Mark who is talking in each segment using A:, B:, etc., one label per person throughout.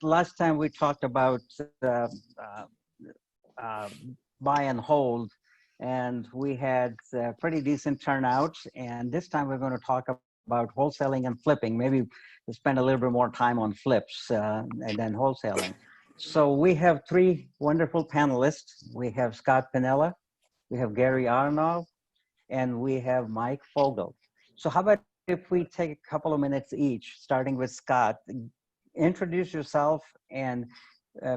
A: last time we talked about uh, uh, buy and hold, and we had pretty decent turnout. And this time we're going to talk about wholesaling and flipping. Maybe we'll spend a little bit more time on flips and then wholesaling. So we have three wonderful panelists. We have Scott Pinella, we have Gary Arnov, and we have Mike Fogel. So how about if we take a couple of minutes each, starting with Scott, introduce yourself and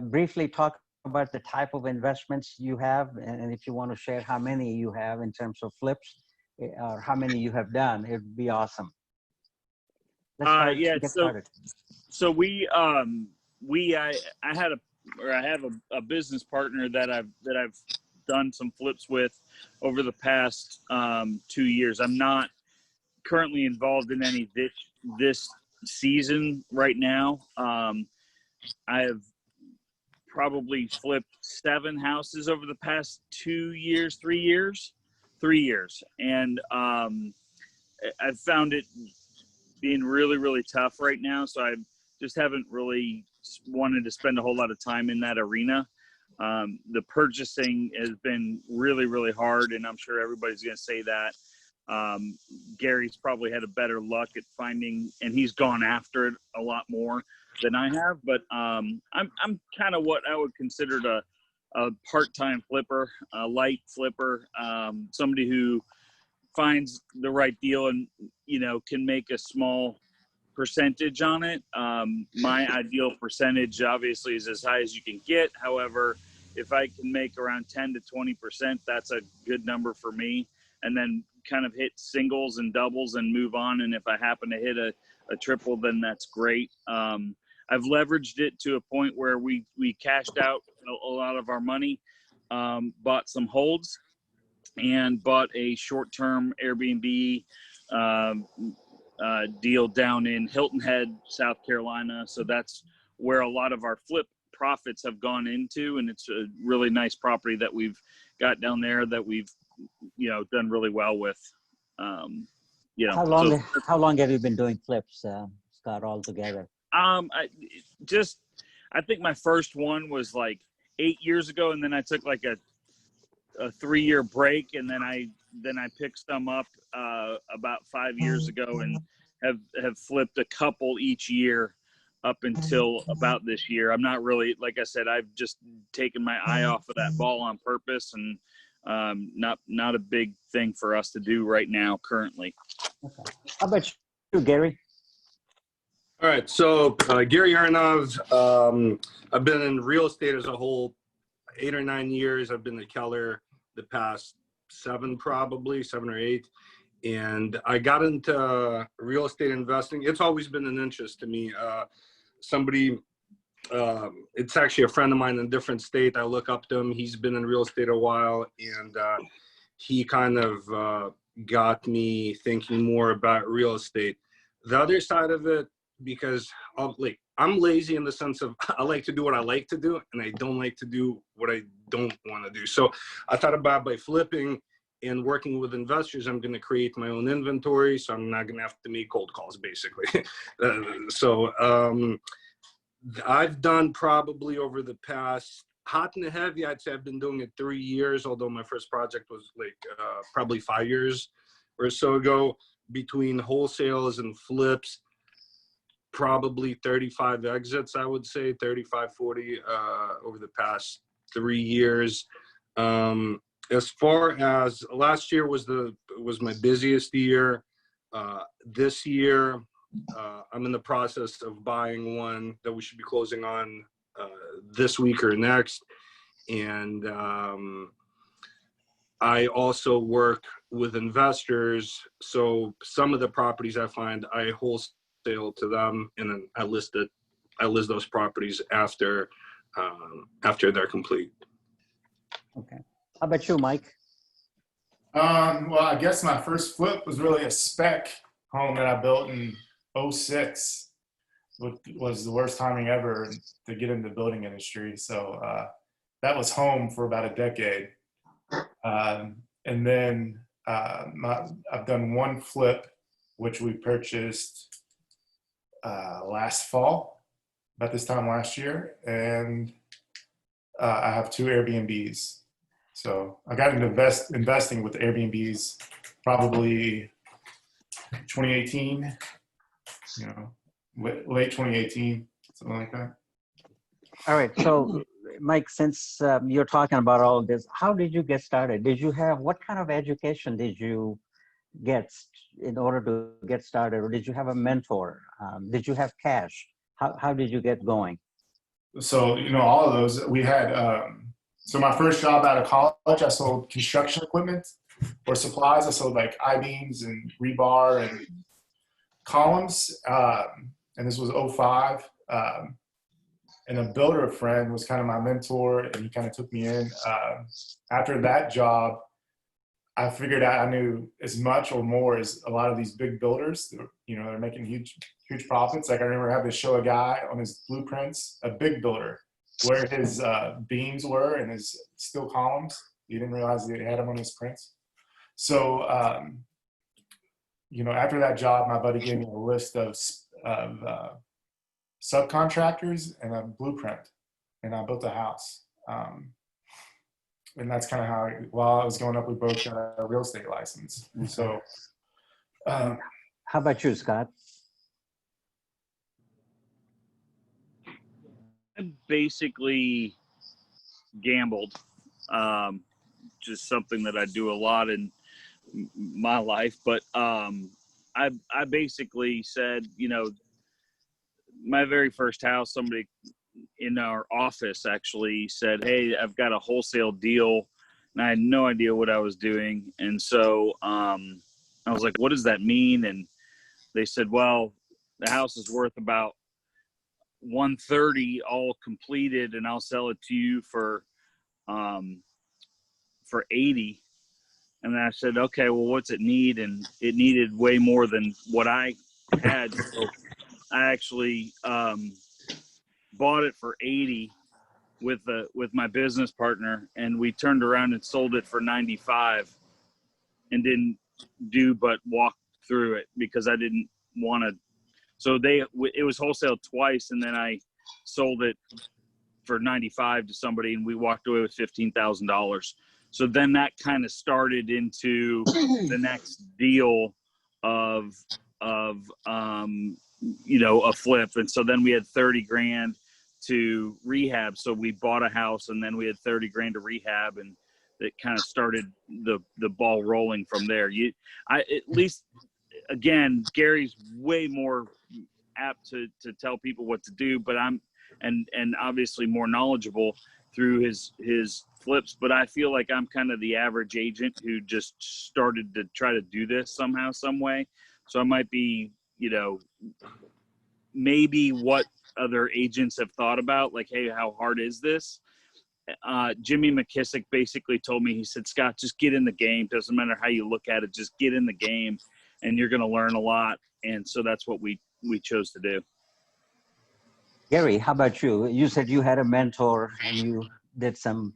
A: briefly talk about the type of investments you have, and if you want to share how many you have in terms of flips or how many you have done, it would be awesome. Let's get started.
B: So I have a business partner that I've done some flips with over the past 2 years. I'm not currently involved in any this season right now. I have probably flipped 7 houses over the past 3 years, and I've found it being really, really tough right now. So I just haven't really wanted to spend a whole lot of time in that arena. The purchasing has been really, really hard, and I'm sure everybody's going to say that. Gary's probably had a better luck at finding, and he's gone after it a lot more than I have. But I'm kind of what I would consider a part-time flipper, a light flipper, somebody who finds the right deal and can make a small percentage on it. My ideal percentage obviously is as high as you can get. However, if I can make around 10 to 20%, that's a good number for me. And then kind of hit singles and doubles and move on. And if I happen to hit a triple, then that's great. I've leveraged it to a point where we cashed out a lot of our money, bought some holds, and bought a short-term Airbnb deal down in Hilton Head, South Carolina. So that's where a lot of our flip profits have gone into, and it's a really nice property that we've got down there that we've done really well with.
A: How long have you been doing flips, Scott, altogether?
B: I think my first one was like 8 years ago, and then I took like a 3-year break, and then I picked some up about 5 years ago, and have flipped a couple each year up until about this year. I'm not really, like I said, I've just taken my eye off of that ball on purpose, and not a big thing for us to do right now currently.
A: Okay. How about you, Gary?
C: All right, so Gary Arnov. I've been in real estate as a whole 8 or 9 years. I've been at Keller the past 7 or 8, and I got into real estate investing. It's always been an interest to me. It's actually a friend of mine in a different state. I look up to him. He's been in real estate a while, and he kind of got me thinking more about real estate. The other side of it, because I'm lazy in the sense of I like to do what I like to do, and I don't like to do what I don't want to do. So I thought about by flipping and working with investors, I'm going to create my own inventory, so I'm not going to have to make cold calls, basically. I've done probably over the past hot and heavy, I'd say I've been doing it 3 years, although my first project was probably 5 years or so ago. Between wholesales and flips, probably 35 exits, I would say 35, 40 over the past 3 years. As far as last year was my busiest year. This year, I'm in the process of buying one that we should be closing on this week or next. And I also work with investors. So some of the properties I find, I wholesale to them, and then I list those properties after they're complete.
A: Okay. How about you, Mike?
D: Well, I guess my first flip was really a spec home that I built in 06, which was the worst timing ever to get into the building industry. So that was home for about a decade. And then I've done one flip, which we purchased last fall. about this time last year, and I have 2 Airbnbs. So I got into investing with Airbnbs probably 2018, you know, late 2018, something like that.
A: All right. So, Mike, since you're talking about all of this, how did you get started? What kind of education did you get in order to get started? Or did you have a mentor? Did you have cash? How did you get going?
D: So, you know, all of those we had. So my first job out of college, I sold construction equipment or supplies. I sold like I-beams and rebar and columns. And this was '05. And a builder friend was kind of my mentor, and he kind of took me in. After that job, I figured out I knew as much or more as a lot of these big builders. You know, they're making huge profits. Like I remember having to show a guy on his blueprints, a big builder, where his beams were and his steel columns. He didn't realize that he had them on his prints. So, you know, after that job, my buddy gave me a list of subcontractors and a blueprint, and I built a house. And that's kind of how, while I was growing up, we both got a real estate license. And so,
A: How about you, Scott?
B: I basically gambled. Just something that I do a lot in my life. But I basically said, you know, my very first house, somebody in our office actually said, "Hey, I've got a wholesale deal," and I had no idea what I was doing. And so I was like, "What does that mean?" And they said, "Well, the house is worth about 130 all completed, and I'll sell it to you for 80." And I said, "Okay, well, what's it need?" And it needed way more than what I had. So I actually bought it for 80 with my business partner, and we turned around and sold it for 95 and didn't do but walk through it because I didn't want to. So it was wholesale twice, and then I sold it for 95 to somebody, and we walked away with $15,000. So then that kind of started into the next deal of you know, a flip. And so then we had 30 grand to rehab. So we bought a house, and then we had 30 grand to rehab, and it kind of started the ball rolling from there. At least, again, Gary's way more apt to tell people what to do, but I'm and obviously more knowledgeable through his flips, but I feel like I'm kind of the average agent who just started to try to do this somehow, some way. So I might be, you know, maybe what other agents have thought about, like, hey, how hard is this? Jimmy McKissick basically told me, he said, "Scott, just get in the game. Doesn't matter how you look at it, just get in the game, and you're going to learn a lot." And so that's what we chose to do.
A: Gary, how about you? You said you had a mentor and you did some.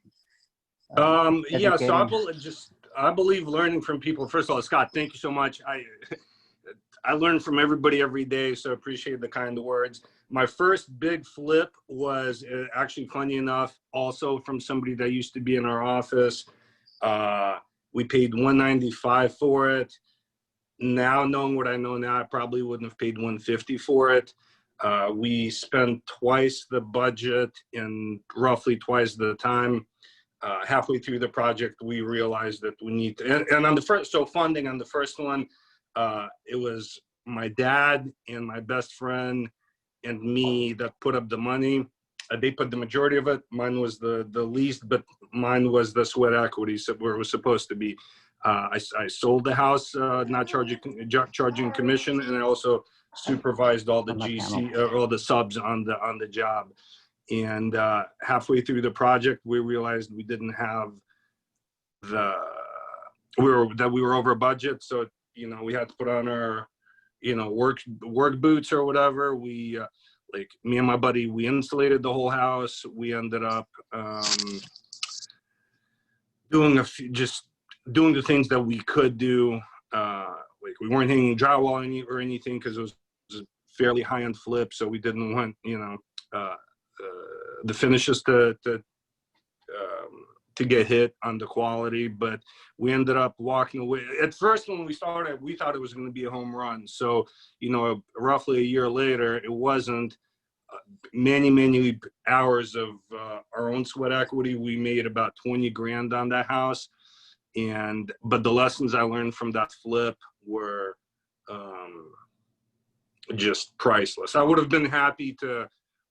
C: Yeah, so
A: educating.
C: I believe learning from people. First of all, Scott, thank you so much. I learn from everybody every day, so appreciate the kind words. My first big flip was actually, funny enough, also from somebody that used to be in our office. We paid $195 for it. Now, knowing what I know now, I probably wouldn't have paid $150 for it. We spent twice the budget in roughly twice the time. Halfway through the project, we realized that we need to, and on the first, so funding on the first one, it was my dad and my best friend and me that put up the money. They put the majority of it. Mine was the least, but mine was the sweat equity, so where it was supposed to be. I sold the house, not charging commission, and I also supervised all the GC, all the subs on the job. And halfway through the project, we realized we didn't have we were over budget. So, you know, we had to put on our, you know, work boots or whatever. We like me and my buddy, we insulated the whole house. We ended up doing doing the things that we could do. Like we weren't hanging drywall or anything because it was a fairly high-end flip, so we didn't want, you know, the finishes to get hit on the quality, but we ended up walking away. At first, when we started, we thought it was going to be a home run. So, you know, roughly a year later, it wasn't. Many hours of our own sweat equity. We made about 20 grand on that house. But the lessons I learned from that flip were just priceless. I would have been happy to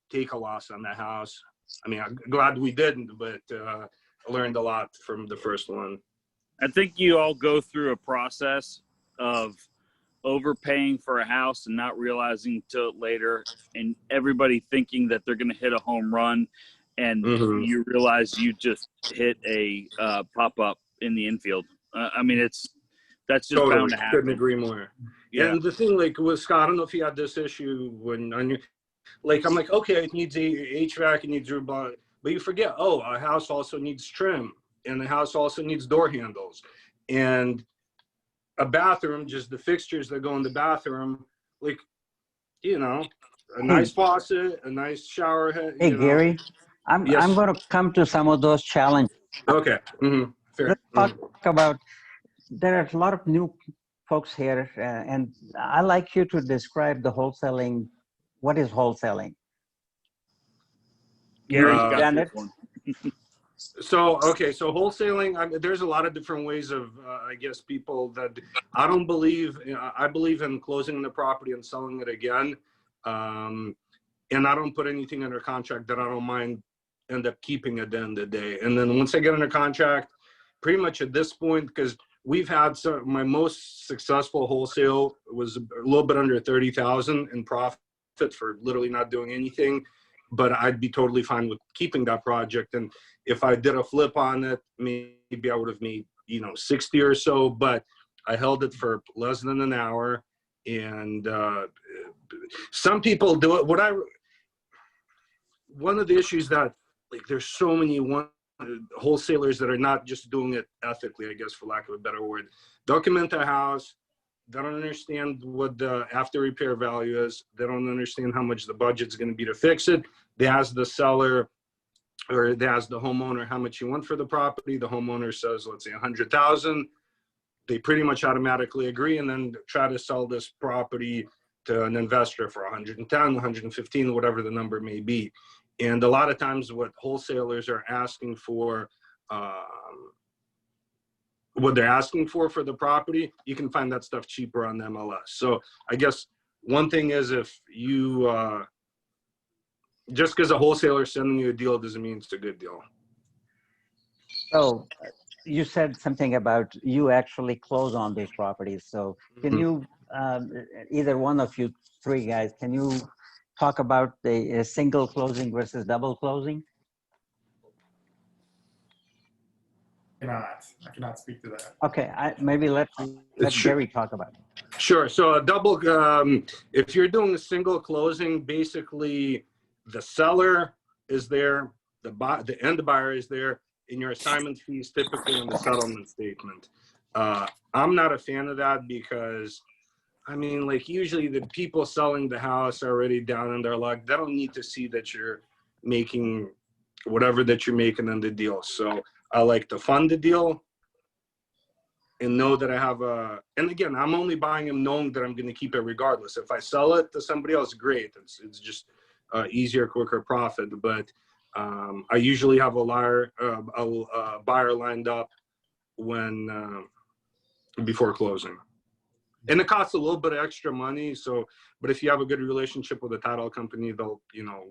C: take a loss on that house. I mean, I'm glad we didn't, but I learned a lot from the first one.
B: I think you all go through a process of overpaying for a house and not realizing till later, and everybody thinking that they're going to hit a home run, and you realize you just hit a pop-up in the infield. I mean, that's just bound to happen.
C: Couldn't agree more.
B: Yeah.
C: And the thing, like with Scott, I don't know if you had this issue when on your, like, I'm like, okay, it needs HVAC, it needs but you forget, oh, a house also needs trim, and the house also needs door handles, and a bathroom, just the fixtures that go in the bathroom, like, you know, a nice faucet, a nice shower head.
A: Hey, Gary, I'm going to come to some of those challenges.
C: Okay. Fair.
A: Let's talk about, there are a lot of new folks here, and I'd like you to describe the wholesaling. What is wholesaling?
B: Gary's
C: got
A: done
B: this
A: it?
B: one.
C: So wholesaling, there's a lot of different ways of, I guess, people that I don't believe, I believe in closing the property and selling it again. And I don't put anything under contract that I don't mind end up keeping at the end of the day. And then once I get under contract, pretty much at this point, because we've had my most successful wholesale was a little bit under 30,000 in profit for literally not doing anything. But I'd be totally fine with keeping that project. And if I did a flip on it, maybe I would have made, 60 or so, but I held it for less than an hour. And some people do it. One of the issues that, like, there's so many wholesalers that are not just doing it ethically, I guess, for lack of a better word. Document a house. They don't understand what the after repair value is. They don't understand how much the budget's going to be to fix it. They ask the seller, or they ask the homeowner how much you want for the property. The homeowner says, let's say 100,000. They pretty much automatically agree, and then try to sell this property to an investor for 110, 115, whatever the number may be. And a lot of times what wholesalers are asking for, what they're asking for the property, you can find that stuff cheaper on the MLS. So I guess one thing is, if you, just because a wholesaler is sending you a deal doesn't mean it's a good deal.
A: So you said something about you actually close on these properties. So can you, either one of you three guys, can you talk about the single closing versus double closing?
D: I cannot speak to that.
A: Okay, maybe let Gary talk about it.
C: Sure. So a double, if you're doing a single closing, basically the seller is there, the end buyer is there, and your assignment fee is typically in the settlement statement. I'm not a fan of that because, I mean, like, usually the people selling the house are already down in their luck. They don't need to see that you're making whatever that you're making in the deal. So I like to fund the deal and know that I have and again, I'm only buying them knowing that I'm going to keep it regardless. If I sell it to somebody else, great. It's just easier, quicker profit. But I usually have a buyer lined up when before closing. And it costs a little bit of extra money. So, but if you have a good relationship with the title company, they'll,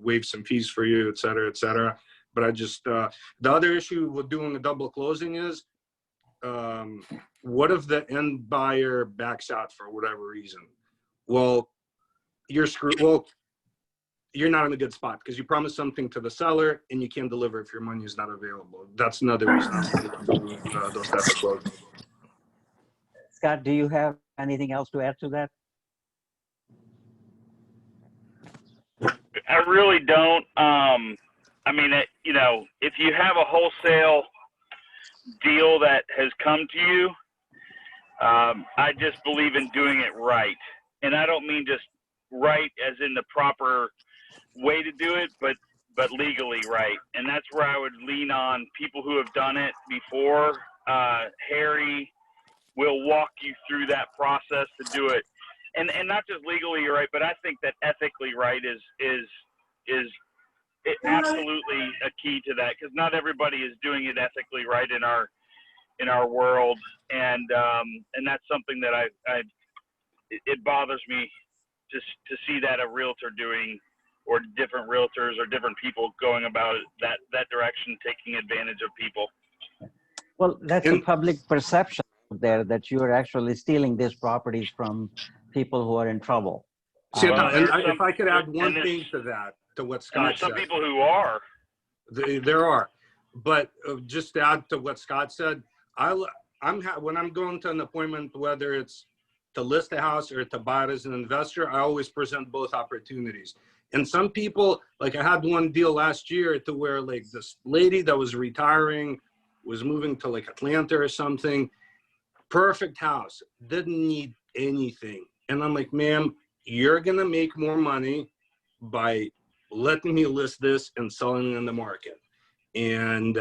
C: waive some fees for you, et cetera, et cetera. But I just, the other issue with doing a double closing is, what if the end buyer backs out for whatever reason? Well, you're screwed. Well, you're not in a good spot because you promised something to the seller and you can't deliver if your money is not available. That's another reason I'm doing those types of closings.
A: Scott, do you have anything else to add to that?
B: I really don't. I mean, if you have a wholesale deal that has come to you, I just believe in doing it right. And I don't mean just right as in the proper way to do it, but legally right. And that's where I would lean on people who have done it before. Harry will walk you through that process to do it, and not just legally right, but I think that ethically right is absolutely a key to that, because not everybody is doing it ethically right in our world, and that's something that it bothers me to see that a realtor doing, or different realtors or different people going about it that direction, taking advantage of people.
A: Well, that's a public perception there that you're actually stealing these properties from people who are in trouble.
C: If I could add one thing to that, to what Scott said.
B: Some people who are.
C: There are. But just to add to what Scott said, when I'm going to an appointment, whether it's to list a house or to buy it as an investor, I always present both opportunities. And some people, like I had one deal last year to where like this lady that was retiring was moving to like Atlanta or something. Perfect house, didn't need anything. And I'm like, ma'am, you're gonna make more money by letting me list this and selling it in the market. And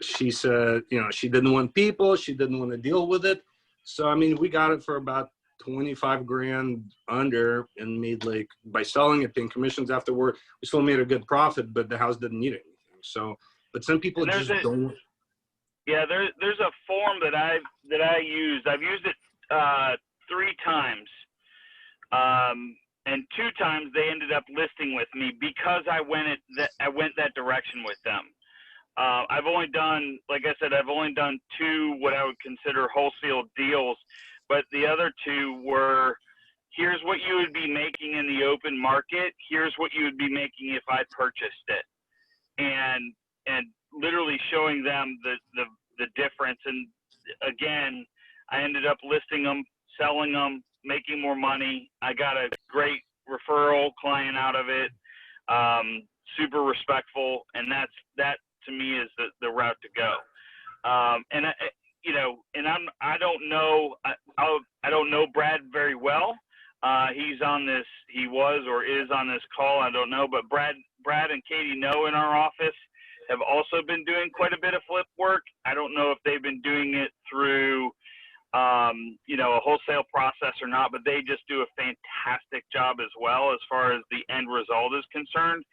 C: she said, she didn't want people, she didn't want to deal with it. So, I mean, we got it for about 25 grand under, and made like, by selling it, paying commissions afterward, we still made a good profit, but the house didn't need anything. So, but some people just don't.
B: Yeah, there's a form that I used. I've used it 3 times, and 2 times they ended up listing with me because I went that direction with them. I've only done, like I said, I've only done 2 what I would consider wholesale deals, but the other 2 were, here's what you would be making in the open market. Here's what you would be making if I purchased it, and literally showing them the difference. And again, I ended up listing them, selling them, making more money. I got a great referral client out of it, super respectful, and that to me is the route to go. And I don't know Brad very well. He was or is on this call, I don't know, but Brad and Katie know in our office have also been doing quite a bit of flip work. I don't know if they've been doing it through a wholesale process or not, but they just do a fantastic job as well as far as the end result is concerned.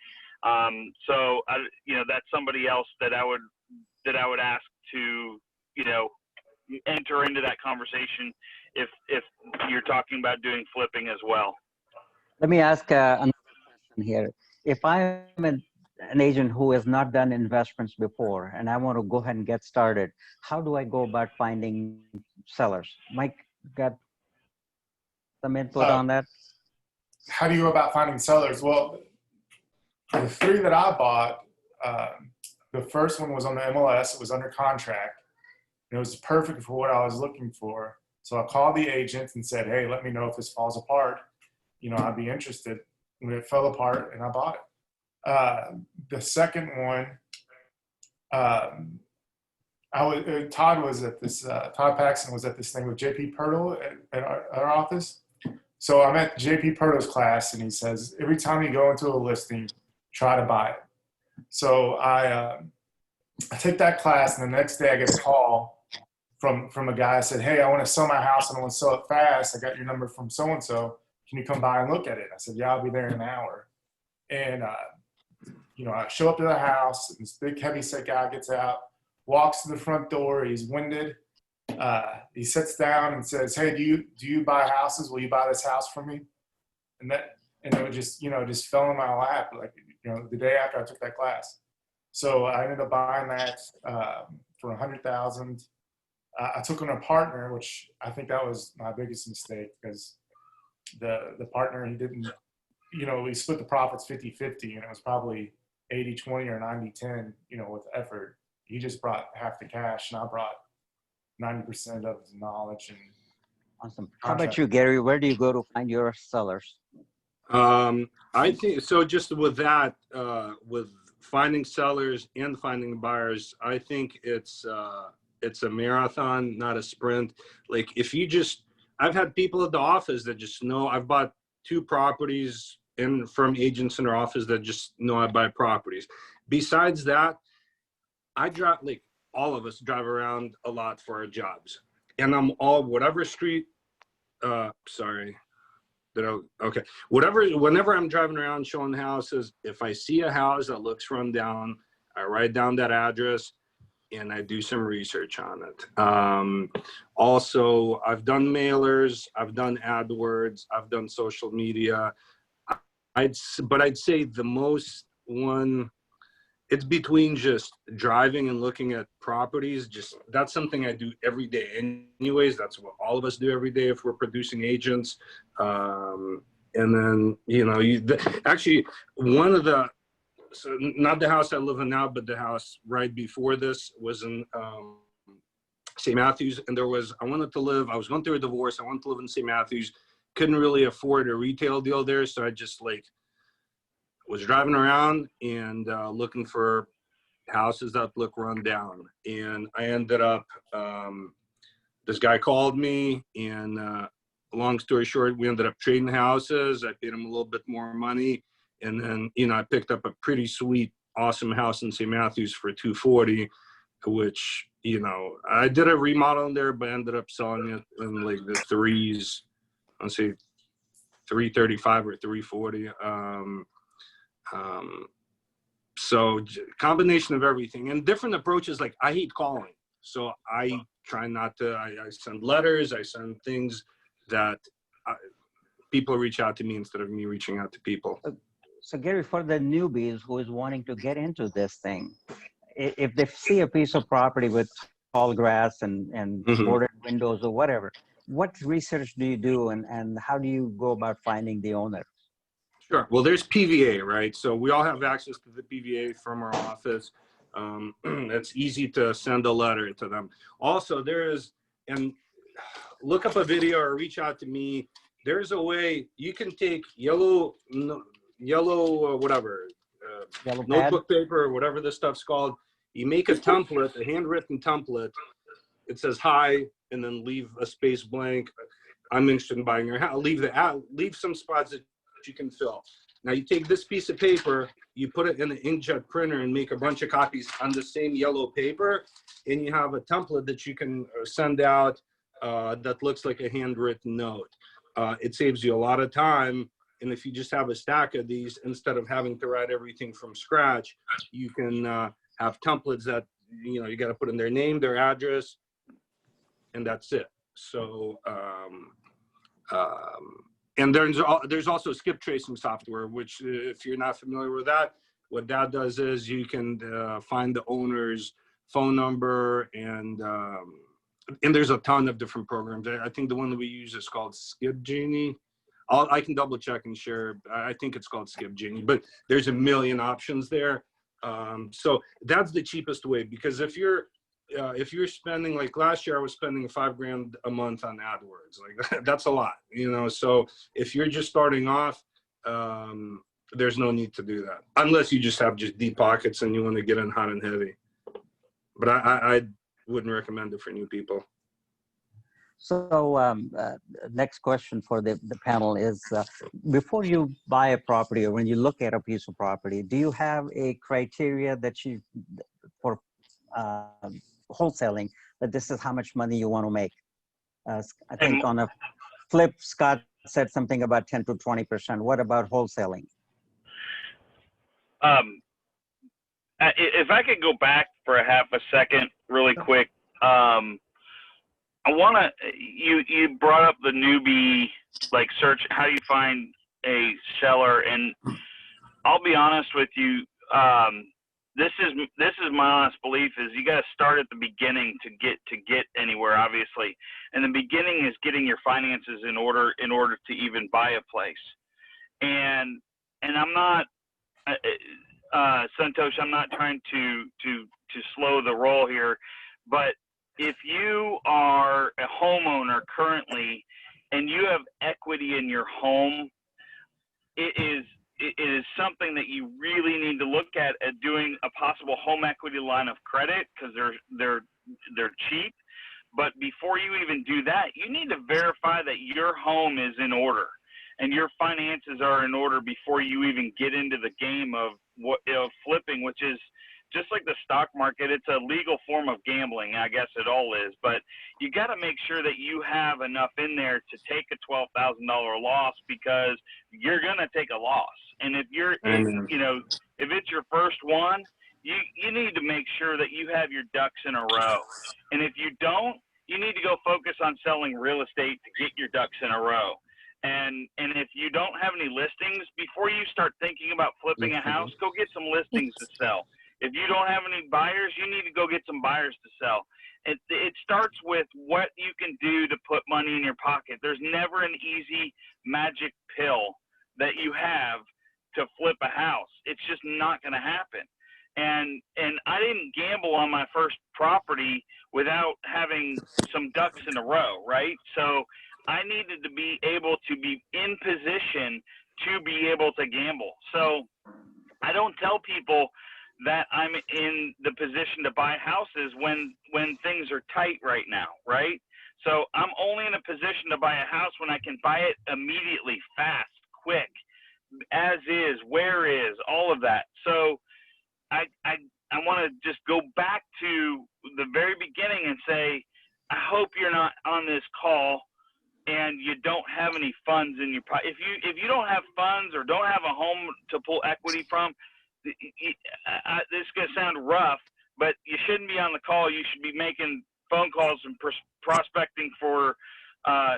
B: So that's somebody else that I would ask to enter into that conversation if you're talking about doing flipping as well.
A: Let me ask another question here. If I'm an agent who has not done investments before and I want to go ahead and get started, how do I go about finding sellers? Mike, got some input on that?
D: How do you go about finding sellers? Well, the 3 that I bought, the first one was on the MLS. It was under contract. It was perfect for what I was looking for. So I called the agent and said, hey, let me know if this falls apart. I'd be interested. When it fell apart, and I bought it. The second one, Todd was at this. Todd Paxson was at this thing with JP Pirtle at our office. So I'm at JP Pirtle's class, and he says every time you go into a listing, try to buy it. So I take that class, and the next day I get a call from a guy. I said, hey, I want to sell my house and I want to sell it fast. I got your number from so and so. Can you come by and look at it? I said, yeah, I'll be there in an hour. And I show up to the house, and this big heavyset guy gets out, walks to the front door. He's winded. He sits down and says, hey, do you buy houses? Will you buy this house for me? And it just fell in my lap, like, the day after I took that class. So I ended up buying that for $100,000. I took on a partner, which I think that was my biggest mistake, because the partner, he didn't, we split the profits 50-50, and it was probably 80-20 or 90-10, with effort. He just brought half the cash, and I brought 90% of his knowledge and
A: awesome. How about you, Gary? Where do you go to find your sellers?
C: I think so. Just with that, with finding sellers and finding buyers, I think it's a marathon, not a sprint. Like if you I've had people at the office that just know I've bought 2 properties and from agents in our office that just know I buy properties. Besides that, I drive, like all of us drive around a lot for our jobs, and I'm all whatever street. Sorry. Okay. Whenever I'm driving around showing houses, if I see a house that looks run down, I write down that address and I do some research on it. Also, I've done mailers, I've done AdWords, I've done social media. But I'd say the most one, it's between just driving and looking at properties. Just that's something I do every day. Anyways, that's what all of us do every day if we're producing agents. And then actually one of the, so not the house I live in now, but the house right before this was in St. Matthews, and I was going through a divorce. I wanted to live in St. Matthews, couldn't really afford a retail deal there, so I just was driving around and looking for houses that look run down. And I ended up, this guy called me, and long story short, we ended up trading houses. I paid him a little bit more money. And then, I picked up a pretty sweet, awesome house in St. Matthews for $240, which, I did a remodel in there, but ended up selling it in like the threes, I'll say 335 or 340. So combination of everything and different approaches. Like I hate calling, so I try not to. I send letters. I send things that people reach out to me instead of me reaching out to people.
A: So Gary, for the newbies who is wanting to get into this thing, if they see a piece of property with tall grass and boarded windows or whatever, what research do you do and how do you go about finding the owner?
C: Sure. Well, there's PVA, right? So we all have access to the PVA from our office. It's easy to send a letter to them. Also, and look up a video or reach out to me. There's a way you can take yellow whatever, notebook paper or whatever this stuff's called. You make a template, a handwritten template. It says hi, and then leave a space blank. I'm interested in buying your house. Leave some spots that you can fill. Now you take this piece of paper, you put it in an inkjet printer and make a bunch of copies on the same yellow paper, and you have a template that you can send out that looks like a handwritten note. It saves you a lot of time, and if you just have a stack of these, instead of having to write everything from scratch, you can have templates that you got to put in their name, their address, and that's it. So and there's also skip tracing software, which if you're not familiar with that, what that does is you can find the owner's phone number, and there's a ton of different programs. I think the one that we use is called Skip Genie. I can double check and share. I think it's called Skip Genie, but there's a million options there. So that's the cheapest way, because if you're spending, like last year I was spending $5,000 a month on AdWords, like that's a lot, so if you're just starting off, there's no need to do that unless you just have just deep pockets and you want to get in hot and heavy, but I wouldn't recommend it for new people.
A: So next question for the panel is, before you buy a property or when you look at a piece of property, do you have a criteria that for wholesaling, that this is how much money you want to make? I think on a flip, Scott said something about 10 to 20%. What about wholesaling?
B: If I could go back for a half a second really quick, I want to, you brought up the newbie, like search, how do you find a seller? And I'll be honest with you, this is my honest belief, is you got to start at the beginning to get anywhere, obviously. And the beginning is getting your finances in order to even buy a place. And I'm not, Santosh, I'm not trying to slow the roll here, but if you are a homeowner currently and you have equity in your home, it is something that you really need to look at doing a possible home equity line of credit, because they're cheap. But before you even do that, you need to verify that your home is in order. and your finances are in order before you even get into the game of flipping, which is just like the stock market. It's a legal form of gambling, I guess it all is, but you got to make sure that you have enough in there to take a $12,000 loss, because you're going to take a loss. And if if it's your first one, you need to make sure that you have your ducks in a row. And if you don't, you need to go focus on selling real estate to get your ducks in a row. And if you don't have any listings, before you start thinking about flipping a house, go get some listings to sell. If you don't have any buyers, you need to go get some buyers to sell. It starts with what you can do to put money in your pocket. There's never an easy magic pill that you have to flip a house. It's just not going to happen. And I didn't gamble on my first property without having some ducks in a row, right? So I needed to be able to be in position to be able to gamble. So I don't tell people that I'm in the position to buy houses when things are tight right now, right? So I'm only in a position to buy a house when I can buy it immediately, fast, quick, as is, where is, all of that. So I want to just go back to the very beginning and say, I hope you're not on this call and you don't have any funds in your pocket. If you don't have funds or don't have a home to pull equity from, this is going to sound rough, but you shouldn't be on the call. You should be making phone calls and prospecting for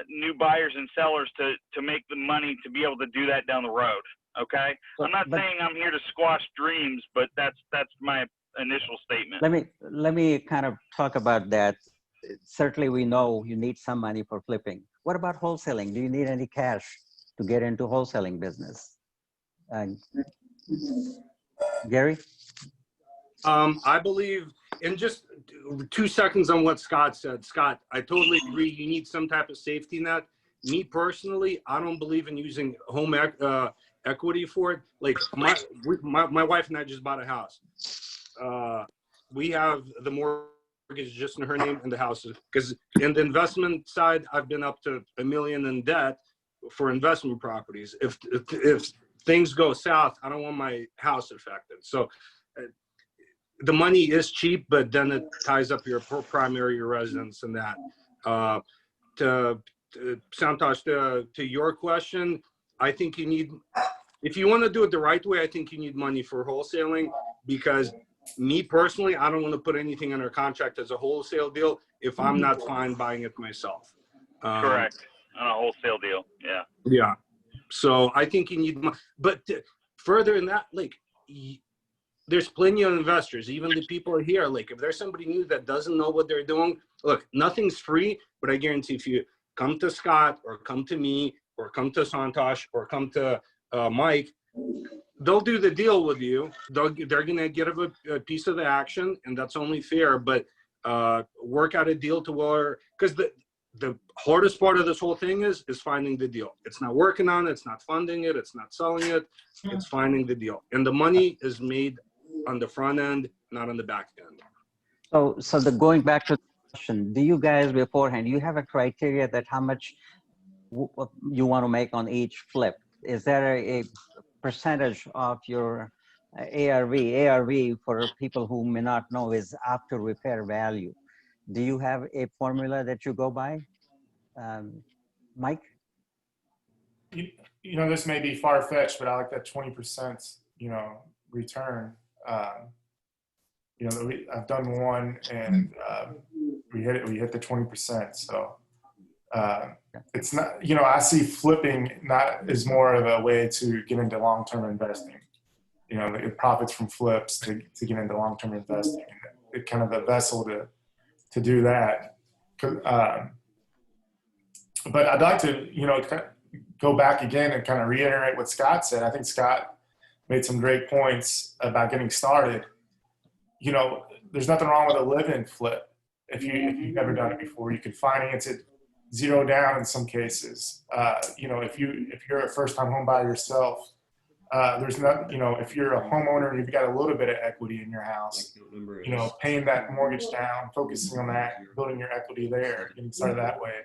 B: new buyers and sellers to make the money to be able to do that down the road. Okay, I'm not saying I'm here to squash dreams, but that's my initial statement.
A: Let me kind of talk about that. Certainly, we know you need some money for flipping. What about wholesaling? Do you need any cash to get into wholesaling business? Gary?
C: I believe, in just 2 seconds on what Scott said. Scott, I totally agree. You need some type of safety net. Me personally, I don't believe in using home equity for it. Like my wife and I just bought a house. We have the mortgage just in her name and the house, because in the investment side, I've been up to $1 million in debt for investment properties. If things go south, I don't want my house affected. So the money is cheap, but then it ties up your primary residence and that. To Santosh, to your question, I think you need, if you want to do it the right way, I think you need money for wholesaling, because me personally, I don't want to put anything under contract as a wholesale deal if I'm not fine buying it myself.
B: Correct. On a wholesale deal. Yeah.
C: Yeah. So I think you need, but further in that, like, there's plenty of investors, even the people here. Like, if there's somebody new that doesn't know what they're doing, look, nothing's free, but I guarantee if you come to Scott or come to me or come to Santosh or come to Mike, they'll do the deal with you. They're going to get a piece of the action, and that's only fair. But work out a deal to where, because the hardest part of this whole thing is finding the deal. It's not working on it. It's not funding it. It's not selling it. It's finding the deal. And the money is made on the front end, not on the back end.
A: So going back to the question, do you guys beforehand, you have a criteria that how much you want to make on each flip? Is there a percentage of your ARV? ARV, for people who may not know, is after repair value. Do you have a formula that you go by? Mike?
D: You know, this may be far-fetched, but I like that 20%, return. I've done one, and we hit the 20%. So it's not, I see flipping not as more of a way to get into long-term investing. The profits from flips to get into long-term investing. It's kind of a vessel to do that. But I'd like to, go back again and kind of reiterate what Scott said. I think Scott made some great points about getting started. There's nothing wrong with a live-in flip. If you've never done it before, you could finance it zero down in some cases. If you're a first-time home buyer yourself, there's not, if you're a homeowner and you've got a little bit of equity in your house, paying that mortgage down, focusing on that, building your equity there, getting started that way.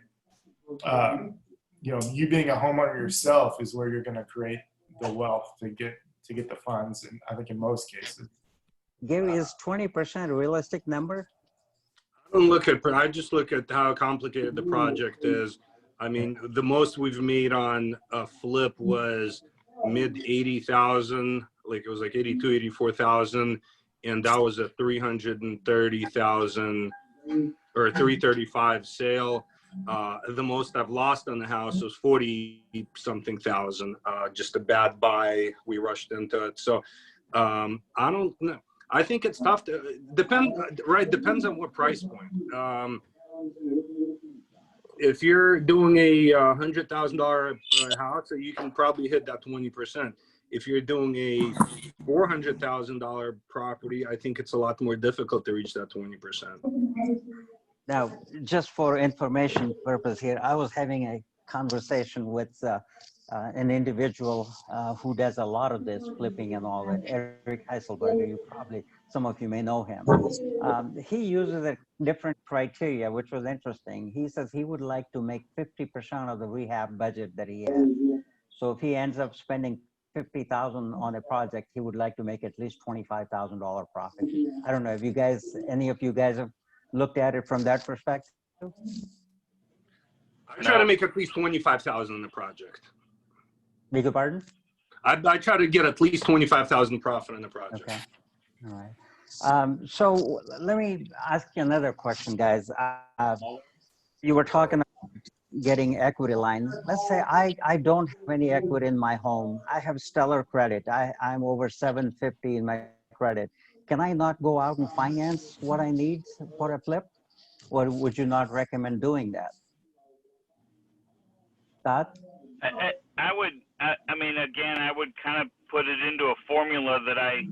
D: you being a homeowner yourself is where you're going to create the wealth to get the funds. And I think in most cases.
A: Gary, is 20% a realistic number?
C: I just look at how complicated the project is. I mean, the most we've made on a flip was mid 80,000, like it was like 82, 84,000. And that was a 330,000 or 335 sale. The most I've lost on the house was 40 something thousand, just a bad buy. We rushed into it. So I don't know. I think it's tough to depends on what price point. If you're doing a $100,000 house, you can probably hit that 20%. If you're doing a $400,000 property, I think it's a lot more difficult to reach that 20%.
A: Now, just for information purpose here, I was having a conversation with an individual who does a lot of this flipping and all that, Eric Heiselberger. Some of you may know him. He uses a different criteria, which was interesting. He says he would like to make 50% of the rehab budget that he has. So if he ends up spending $50,000 on a project, he would like to make at least $25,000 profit. I don't know if any of you guys have looked at it from that perspective.
C: I try to make at least 25,000 in the project.
A: Beg your pardon?
C: I try to get at least 25,000 profit in the project.
A: Okay. All right. So let me ask you another question, guys. You were talking about getting equity line. Let's say I don't have any equity in my home. I have stellar credit. I'm over 750 in my credit. Can I not go out and finance what I need for a flip? Or would you not recommend doing that? Scott?
B: I mean, again, I would kind of put it into a formula that I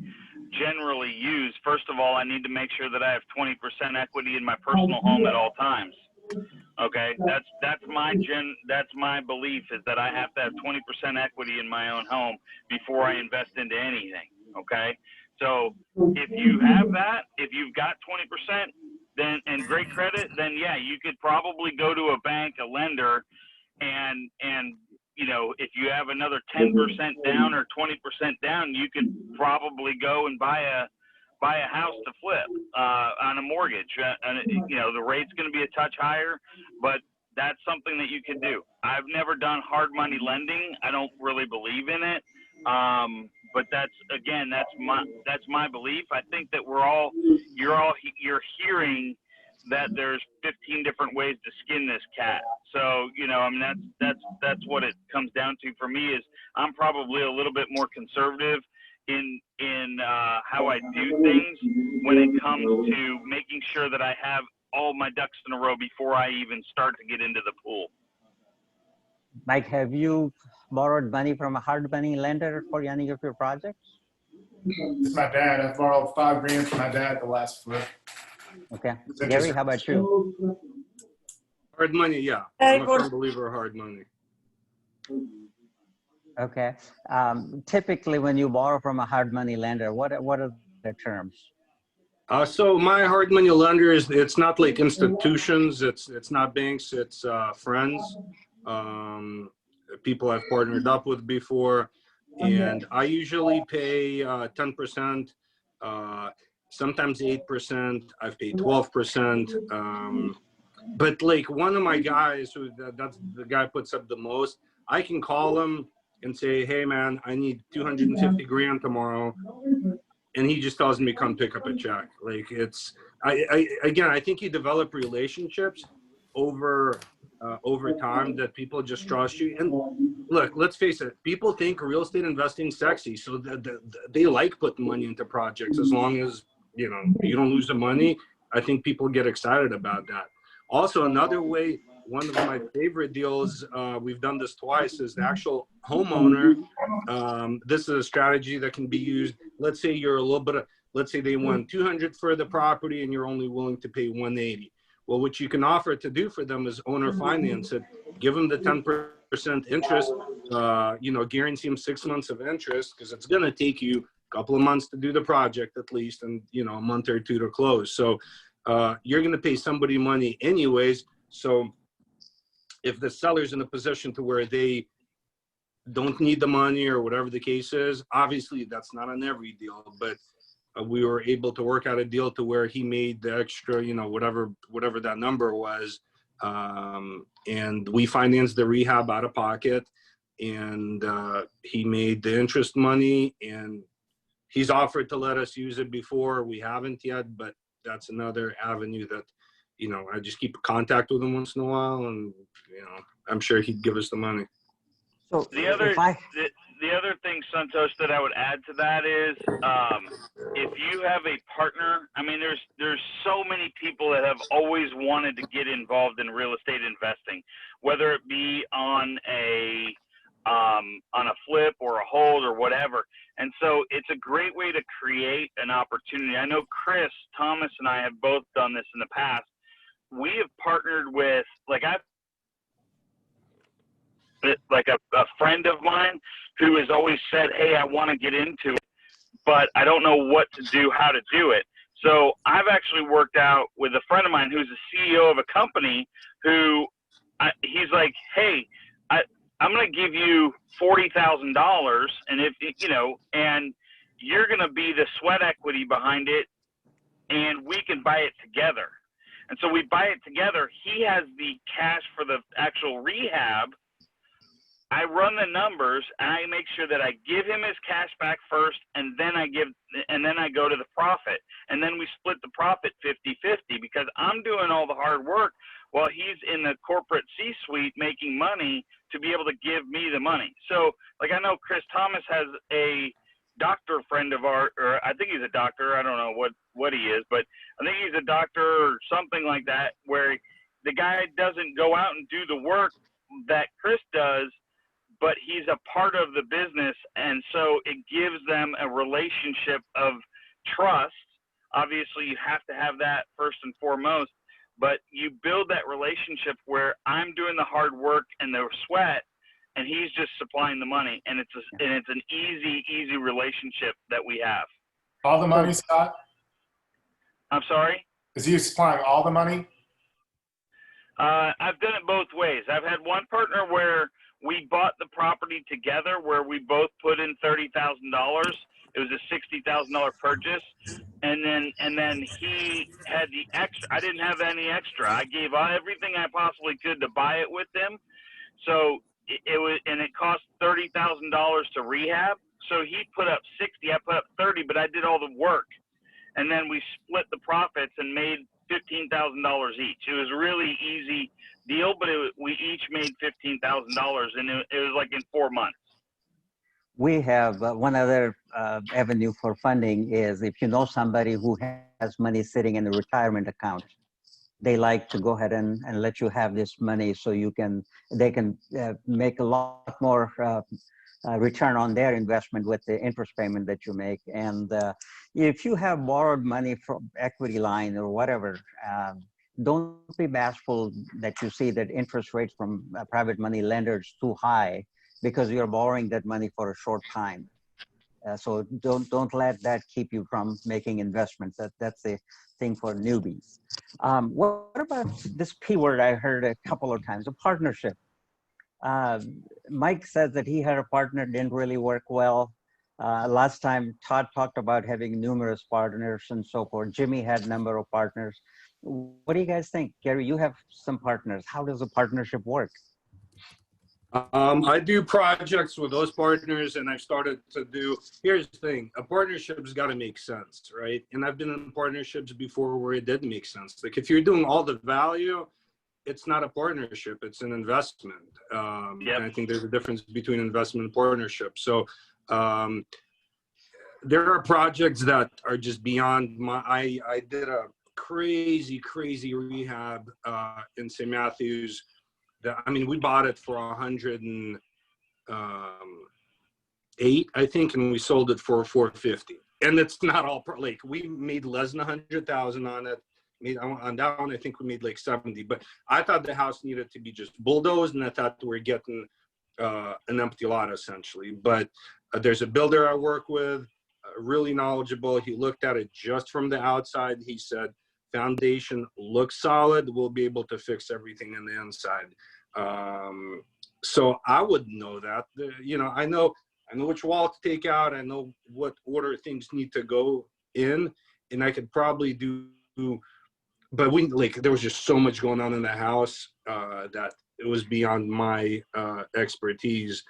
B: generally use. First of all, I need to make sure that I have 20% equity in my personal home at all times. Okay, that's my belief, is that I have to have 20% equity in my own home before I invest into anything. Okay, so if you have that, if you've got 20% and great credit, then yeah, you could probably go to a bank, a lender, and if you have another 10% down or 20% down, you could probably go and buy a house to flip on a mortgage. The rate's going to be a touch higher, but that's something that you can do. I've never done hard money lending. I don't really believe in it. But that's my belief. I think that you're hearing that there's 15 different ways to skin this cat. So, that's what it comes down to for me. Is I'm probably a little bit more conservative in how I do things when it comes to making sure that I have all my ducks in a row before I even start to get into the pool.
A: Mike, have you borrowed money from a hard money lender for any of your projects?
D: It's my dad. I borrowed $5,000 from my dad the last flip.
A: Okay. Gary, how about you?
C: Hard money, yeah. I'm a firm believer of hard money.
A: Okay. Typically, when you borrow from a hard money lender, what are the terms?
C: So my hard money lenders, it's not like institutions. It's not banks. It's friends, people I've partnered up with before, and I usually pay 10%. Sometimes 8%. I've paid 12%. But like one of my guys, that's the guy puts up the most. I can call him and say, "Hey man, I need $250,000 tomorrow," and he just tells me, "Come pick up a check." Like I think you develop relationships over time that people just trust you. And look, let's face it, people think real estate investing is sexy, so they like putting money into projects as long as you don't lose the money. I think people get excited about that. Also, another way, one of my favorite deals, we've done this twice, is the actual homeowner. This is a strategy that can be used. Let's say you're let's say they want $200 for the property and you're only willing to pay $180. Well, what you can offer to do for them is owner finance it, give them the 10% interest, guarantee them 6 months of interest, because it's going to take you a couple of months to do the project at least, and a month or two to close. So you're going to pay somebody money anyways. So if the seller's in a position to where they don't need the money or whatever the case is, obviously that's not on every deal, but we were able to work out a deal to where he made the extra, you know, whatever that number was. And we financed the rehab out of pocket, and he made the interest money, and he's offered to let us use it before. We haven't yet, but that's another avenue that, you know, I just keep contact with him once in a while, and, you know, I'm sure he'd give us the money.
A: So
B: The other
A: if I,
B: the other thing, Santosh, that I would add to that is, if you have a partner, I mean, there's so many people that have always wanted to get involved in real estate investing, whether it be on a flip or a hold or whatever. And so it's a great way to create an opportunity. I know Chris Thomas and I have both done this in the past. We have partnered with, like a friend of mine who has always said, hey, I want to get into it, but I don't know what to do, how to do it. So I've actually worked out with a friend of mine who's the CEO of a company who he's like, hey, I'm going to give you $40,000, and if you know, and you're going to be the sweat equity behind it, and we can buy it together. And so we buy it together. He has the cash for the actual rehab. I run the numbers, and I make sure that I give him his cash back first, and then I go to the profit, and then we split the profit 50-50, because I'm doing all the hard work while he's in the corporate C-suite making money to be able to give me the money. So, like, I know Chris Thomas has a doctor friend of ours, or I think he's a doctor. I don't know what he is, but I think he's a doctor or something like that, where the guy doesn't go out and do the work that Chris does, but he's a part of the business, and so it gives them a relationship of trust. Obviously, you have to have that first and foremost, but you build that relationship where I'm doing the hard work and the sweat, and he's just supplying the money, and it's an easy relationship that we have.
D: All the money, Scott?
B: I'm sorry?
D: Is he supplying all the money?
B: I've done it both ways. I've had one partner where we bought the property together, where we both put in $30,000. It was a $60,000 purchase, and then he had the extra. I didn't have any extra. I gave everything I possibly could to buy it with him. So it cost $30,000 to rehab. So he put up 60, I put up 30, but I did all the work, and then we split the profits and made $15,000 each. It was a really easy deal, but we each made $15,000, and it was like in 4 months.
A: we have one other avenue for funding is if you know somebody who has money sitting in a retirement account, they like to go ahead and let you have this money so they can make a lot more return on their investment with the interest payment that you make. And if you have borrowed money from equity line or whatever, don't be bashful that you see that interest rates from private money lenders too high because you're borrowing that money for a short time. So don't let that keep you from making investments. That's a thing for newbies. What about this P word I heard a couple of times, a partnership? Mike says that he had a partner, didn't really work well. Last time Todd talked about having numerous partners and so forth. Jimmy had a number of partners. What do you guys think? Gary, you have some partners. How does a partnership work?
C: I do projects with those partners, and I've started to do, here's the thing, a partnership's got to make sense, right? And I've been in partnerships before where it didn't make sense. Like if you're doing all the value, it's not a partnership, it's an investment.
B: Yep.
C: And I think there's a difference between investment and partnership. So there are projects that are just beyond I did a crazy rehab in St. Matthews. We bought it for 108, I think, and we sold it for 450. And it's not all like we made less than 100,000 on it. On that one, I think we made like 70. But I thought the house needed to be just bulldozed, and I thought we were getting an empty lot essentially. But there's a builder I work with, really knowledgeable. He looked at it just from the outside. He said, foundation looks solid. We'll be able to fix everything in the inside. So I would know that. I know which wall to take out. I know what order things need to go in, and I could probably do. But there was just so much going on in the house that it was beyond my expertise,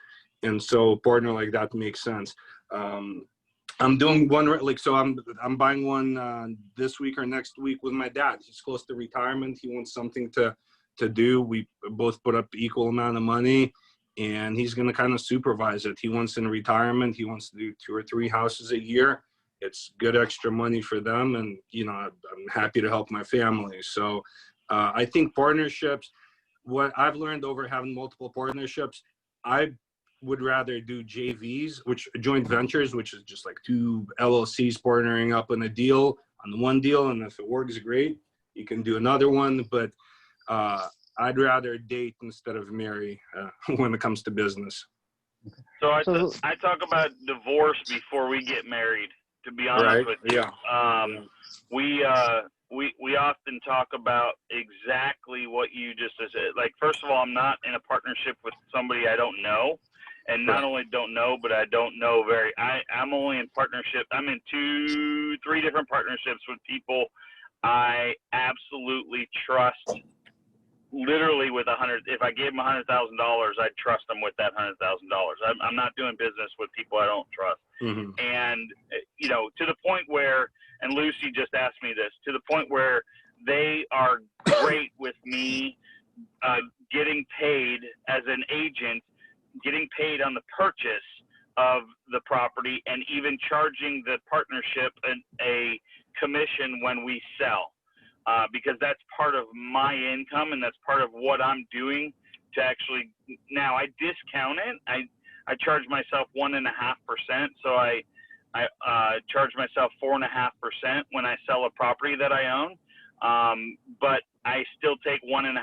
C: and so a partner like that makes sense. I'm doing one so I'm buying one this week or next week with my dad. He's close to retirement. He wants something to do. We both put up equal amount of money, and he's going to kind of supervise it. He wants in retirement. He wants to do 2 or 3 houses a year. It's good extra money for them, and I'm happy to help my family. So I think partnerships. What I've learned over having multiple partnerships, I would rather do JVs, which joint ventures, which is just like 2 LLCs partnering up on a deal, on the one deal, and if it works, great, you can do another one. But I'd rather date instead of marry when it comes to business.
B: So I talk about divorce before we get married. To be honest with you, we often talk about exactly what you just said. Like, first of all, I'm not in a partnership with somebody I don't know. And not only don't know, but I don't know I'm only in partnership. I'm in 2, 3 different partnerships with people I absolutely trust. Literally with if I gave them $100,000, I'd trust them with that $100,000. I'm not doing business with people I don't trust.
C: Mm-hmm.
B: And, to the point where, and Lucy just asked me this, to the point where they are great with me getting paid as an agent, getting paid on the purchase of the property, and even charging the partnership a commission when we sell, because that's part of my income and that's part of what I'm doing to actually. Now I discount it. I charge myself 1.5%, so I charge myself 4.5% when I sell a property that I own, but I still take 1.5%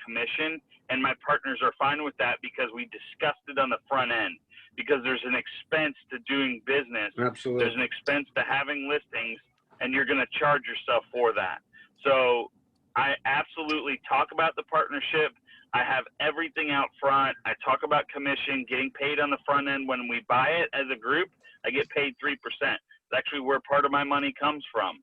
B: commission. And my partners are fine with that because we discussed it on the front end, because there's an expense to doing business.
C: Absolutely.
B: There's an expense to having listings, and you're going to charge yourself for that. So I absolutely talk about the partnership. I have everything out front. I talk about commission, getting paid on the front end. When we buy it as a group, I get paid 3%. It's actually where part of my money comes from.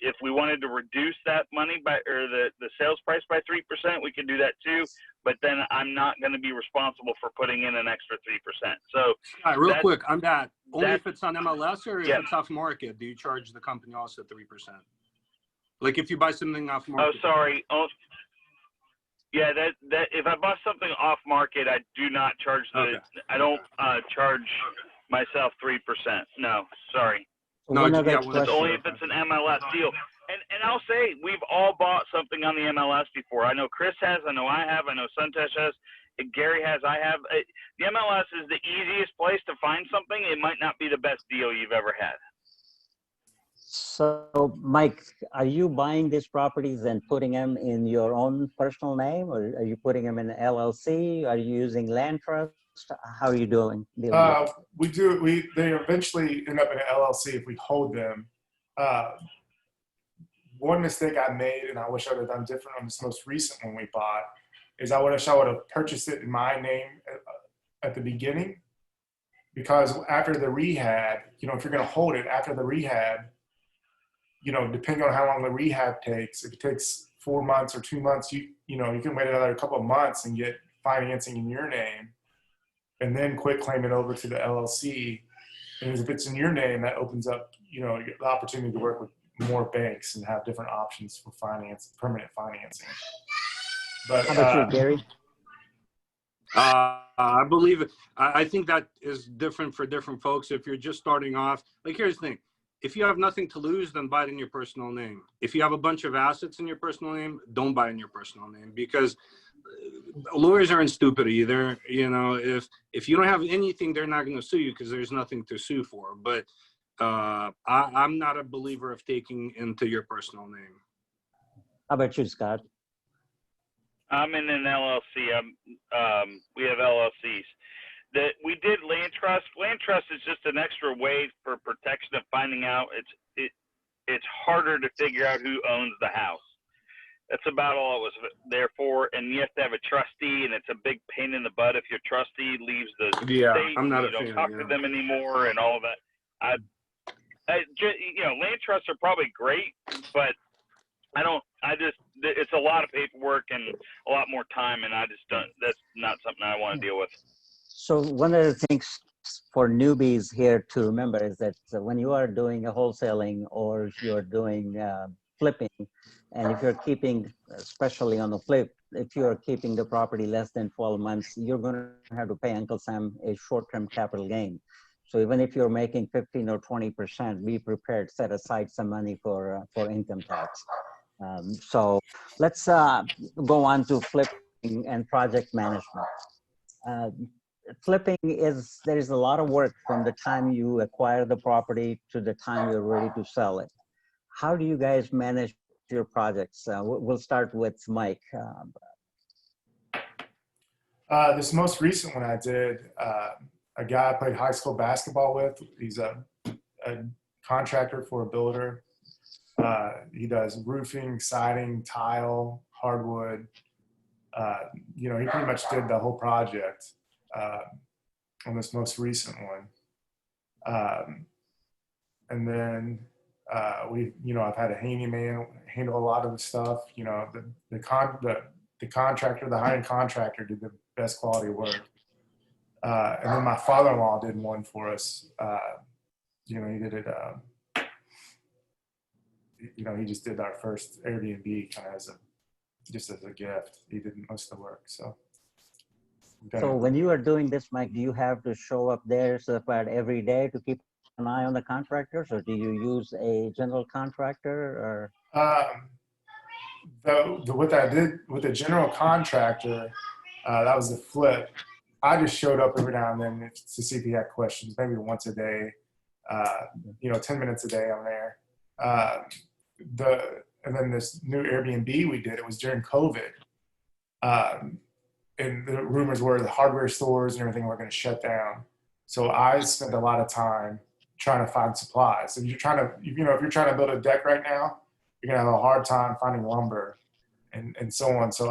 B: If we wanted to reduce that money or the sales price by 3%, we could do that too. But then I'm not going to be responsible for putting in an extra 3%. So,
C: real quick on that, only if it's on MLS or if it's off market, do you charge the company also 3%? Like if you buy something off market.
B: Oh, sorry. Oh, yeah. That if I buy something off market, I do not charge I don't charge myself 3%. No, sorry.
C: No,
B: It's only if it's an MLS deal. And I'll say we've all bought something on the MLS before. I know Chris has, I know I have, I know Suntesh has, Gary has, I have. The MLS is the easiest place to find something. It might not be the best deal you've ever had.
A: So, Mike, are you buying these properties and putting them in your own personal name, or are you putting them in an LLC? Are you using land trust? How are you doing?
D: We do. They eventually end up in an LLC if we hold them. One mistake I made, and I wish I would have done different on this most recent one we bought, is I wish I would have purchased it in my name at the beginning, because after the rehab, if you're going to hold it after the rehab, depending on how long the rehab takes, if it takes 4 months or 2 months, you can wait another couple of months and get financing in your name, and then quit claiming over to the LLC. And if it's in your name, that opens up, the opportunity to work with more banks and have different options for permanent financing. But
A: how about you, Gary?
C: I believe it. I think that is different for different folks. If you're just starting off, here's the thing. If you have nothing to lose, then buy it in your personal name. If you have a bunch of assets in your personal name, don't buy in your personal name, because lawyers aren't stupid either. If you don't have anything, they're not going to sue you because there's nothing to sue for. But I'm not a believer of taking into your personal name.
A: How about you, Scott?
B: I'm in an LLC. We have LLCs. We did land trust. Land trust is just an extra way for protection of finding out. It's harder to figure out who owns the house.
E: That's about all it was there for. And you have to have a trustee, and it's a big pain in the butt if your trustee leaves the
C: Yeah,
E: state.
C: I'm not
E: You
C: a
E: don't
C: fan.
E: talk to them anymore, and all of that. Land trusts are probably great, but it's a lot of paperwork and a lot more time, and I just don't. That's not something I want to deal with.
A: So one of the things for newbies here to remember is that when you are doing a wholesaling or if you're doing flipping, and if you're keeping, especially on the flip, if you're keeping the property less than 12 months, you're going to have to pay Uncle Sam a short-term capital gain. So even if you're making 15 or 20%, be prepared, set aside some money for income tax. So let's go on to flipping and project management. Flipping there is a lot of work from the time you acquire the property to the time you're ready to sell it. How do you guys manage your projects? We'll start with Mike.
D: This most recent one I did, a guy I played high school basketball with. He's a contractor for a builder. He does roofing, siding, tile, hardwood. He pretty much did the whole project on this most recent one. And then I've had a handyman handle a lot of the stuff. The contractor, the hiring contractor, did the best quality work. And then my father-in-law did one for us. He did it. He just did our first Airbnb kind of as a gift. He did most of the work. So
A: when you are doing this, Mike, do you have to show up there every day to keep an eye on the contractors, or do you use a general contractor? Or
D: what I did with the general contractor, that was the flip. I just showed up every now and then to see if he had questions, maybe once a day, 10 minutes a day I'm there. And then this new Airbnb we did, it was during COVID. And the rumors were the hardware stores and everything were going to shut down. So I spent a lot of time trying to find supplies. If you're trying to build a deck right now, you're going to have a hard time finding lumber and so on. So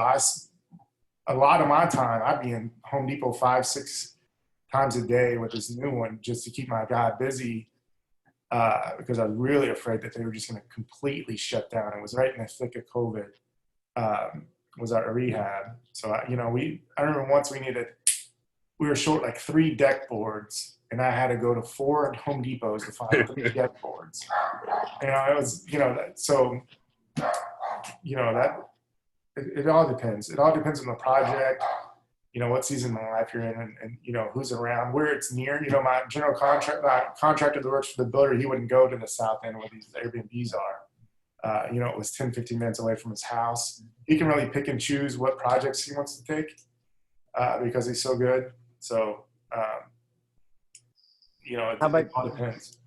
D: a lot of my time, I'd be in Home Depot 5-6 times a day with this new one just to keep my guy busy, because I was really afraid that they were just going to completely shut down. It was right in the thick of COVID, was our rehab. So, I remember once we were short like 3 deck boards, and I had to go to 4 Home Depots to find 3 deck boards. It was, it all depends. It all depends on the project, what season of life you're in and who's around, where it's near. My general contractor that works for the builder, he wouldn't go to the south end where these Airbnbs are. It was 10, 15 minutes away from his house. He can really pick and choose what projects he wants to take because he's so good. So, it all depends.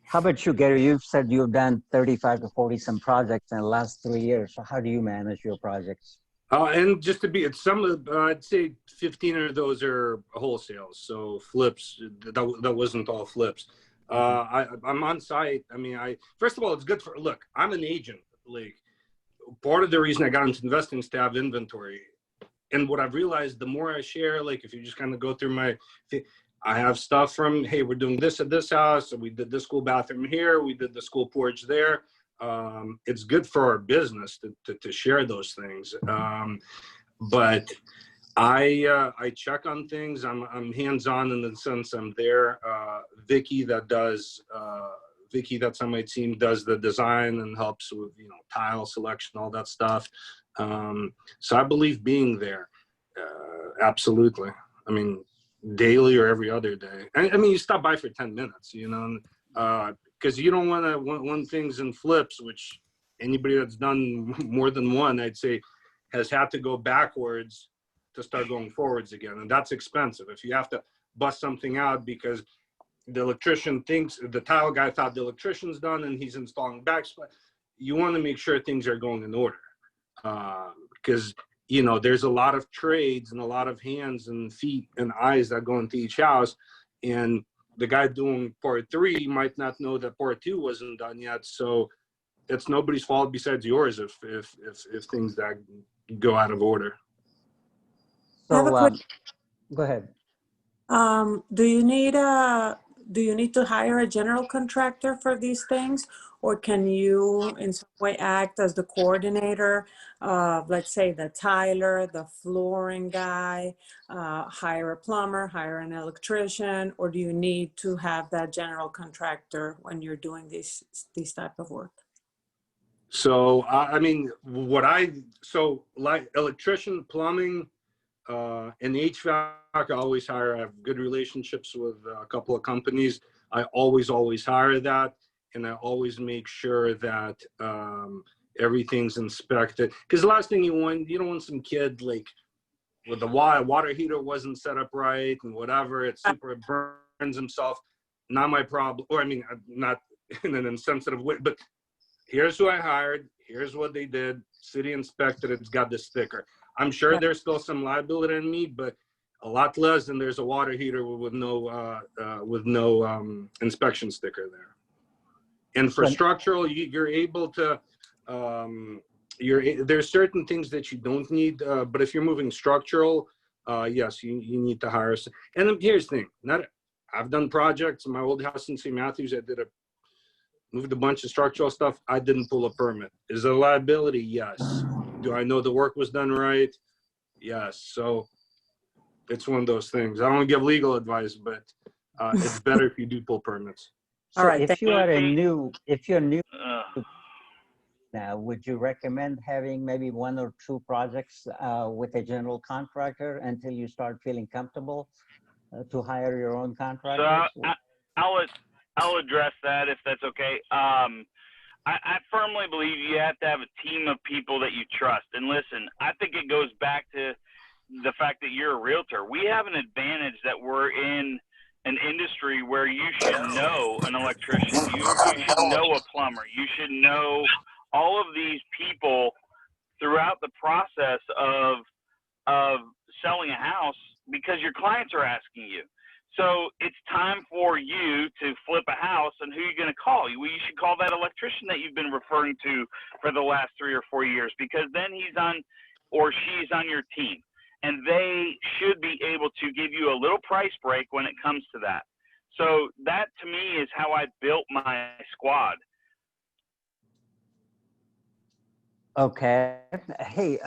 A: How about you, Gary? You've said you've done 35 to 40 some projects in the last 3 years. So how do you manage your projects?
C: And just to be at I'd say 15 of those are wholesales. So flips, that wasn't all flips. I'm on site. First of all, it's good look, I'm an agent. Like, part of the reason I got into investing is to have inventory. And what I've realized, the more I share, like if you just kind of go through I have stuff from, hey, we're doing this at this house. So we did the school bathroom here. We did the school porch there. It's good for our business to share those things. But I check on things. I'm hands-on in the sense I'm there. Vicky that's on my team, does the design and helps with, tile selection, all that stuff. So I believe being there. Absolutely. Daily or every other day. You stop by for 10 minutes, because you don't want to, when things in flips, which anybody that's done more than one, I'd say, has had to go backwards to start going forwards again. And that's expensive. If you have to bust something out because the electrician thinks, the tile guy thought the electrician's done and he's installing backsplash, you want to make sure things are going in order. Because there's a lot of trades and a lot of hands and feet and eyes that go into each house. And the guy doing part 3 might not know that part 2 wasn't done yet. So it's nobody's fault besides yours if things that go out of order.
F: I have a
A: So,
F: quick-
A: go ahead.
F: Do you need to hire a general contractor for these things, or can you in some way act as the coordinator of, let's say, the tiler, the flooring guy, hire a plumber, hire an electrician, or do you need to have that general contractor when you're doing these type of work?
C: So I mean, like electrician, plumbing, and HVAC, I always hire. I have good relationships with a couple of companies. I always hire that, and I always make sure that everything's inspected. Because the last thing you don't want some kid like with the water heater wasn't set up right and whatever. It super burns himself. Not my problem. Or I mean, not in an insensitive way, but here's who I hired. Here's what they did. City inspected. It's got this sticker. I'm sure there's still some liability on me, but a lot less than there's a water heater with no inspection sticker there. And for structural, you're able to. There's certain things that you don't need, but if you're moving structural, yes, you need to hire. And then here's the thing. I've done projects in my old house in St. Matthews. I moved a bunch of structural stuff. I didn't pull a permit. Is it a liability? Yes. Do I know the work was done right? Yes. So it's one of those things. I don't give legal advice, but it's better if you do pull permits.
A: So
F: All right,
A: if you're new
E: Uh,
A: now, would you recommend having maybe 1 or 2 projects with a general contractor until you start feeling comfortable to hire your own contractors?
E: So I'll address that if that's okay. I firmly believe you have to have a team of people that you trust. And listen, I think it goes back to the fact that you're a realtor. We have an advantage that we're in an industry where you should know an electrician, you should know a plumber, you should know all of these people throughout the process of selling a house because your clients are asking you. So it's time for you to flip a house, and who are you going to call? Well, you should call that electrician that you've been referring to for the last 3 or 4 years, because then he's on or she's on your team, and they should be able to give you a little price break when it comes to that. So that to me is how I built my squad.
A: Okay. Hey,